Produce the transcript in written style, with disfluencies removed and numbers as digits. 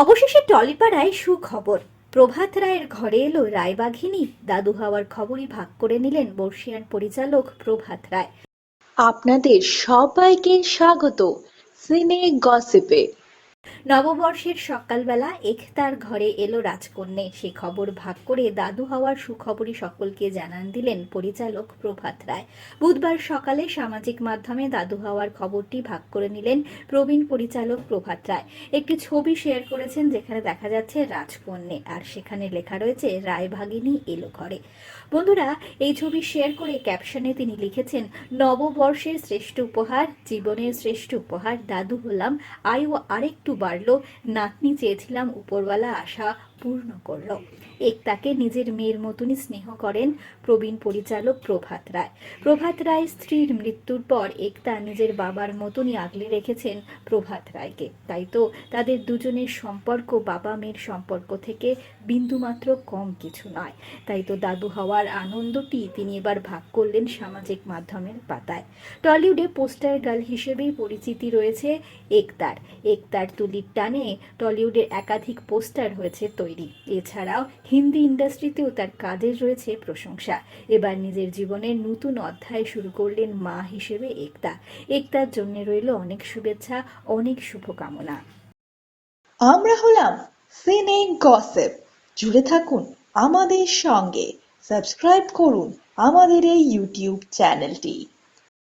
অবশেষে টলিপাড়ায় সুখবর। প্রভাত রায়ের ঘরে এলো রায়বাঘিনী। দাদু হওয়ার খবরই ভাগ করে নিলেন বর্ষিয়ান পরিচালক প্রভাত রায়। আপনাদের সবাইকে স্বাগত সিনে গসিপে। নববর্ষের সকালবেলা একতার ঘরে এলো রাজকন্যে। সে খবর ভাগ করে দাদু হওয়ার সুখবরই সকলকে জানান দিলেন পরিচালক প্রভাত রায়। বুধবার সকালে সামাজিক মাধ্যমে দাদু হওয়ার খবরটি ভাগ করে নিলেন প্রবীণ পরিচালক প্রভাত রায়। একটি ছবি শেয়ার করেছেন যেখানে দেখা যাচ্ছে রাজকন্যে, আর সেখানে লেখা রয়েছে রায়ভাগিনী এলো ঘরে। বন্ধুরা, এই ছবি শেয়ার করে ক্যাপশনে তিনি লিখেছেন, নববর্ষের শ্রেষ্ঠ উপহার, জীবনের শ্রেষ্ঠ উপহার, দাদু হলাম, আয়ু আরেকটু বাড়লো, নাতনি চেয়েছিলাম উপরওয়ালা আশা পূর্ণ করলো। একতাকে নিজের মেয়ের মতনই স্নেহ করেন প্রবীণ পরিচালক প্রভাত রায়। প্রভাত রায় স্ত্রীর মৃত্যুর পর একতা নিজের বাবার মতনই আগলে রেখেছেন প্রভাত রায়কে। তাই তো তাদের দুজনের সম্পর্ক বাবা মেয়ের সম্পর্ক থেকে বিন্দুমাত্র কম কিছু নয়। তাই তো দাদু হওয়ার আনন্দটি তিনি এবার ভাগ করলেন সামাজিক মাধ্যমের পাতায়। টলিউডে পোস্টার গার্ল হিসেবেই পরিচিতি রয়েছে একতার। একতার তুলির টানে টলিউডের একাধিক পোস্টার হয়েছে তৈরি। এছাড়াও হিন্দি ইন্ডাস্ট্রিতেও তার কাজের রয়েছে প্রশংসা। এবার নিজের জীবনের নতুন অধ্যায় শুরু করলেন মা হিসেবে একতা। একতার জন্য রইল অনেক শুভেচ্ছা, অনেক শুভকামনা। আমরা হলাম সিনে গসিপ। জুড়ে থাকুন আমাদের সঙ্গে, সাবস্ক্রাইব করুন আমাদের এই ইউটিউব চ্যানেলটি।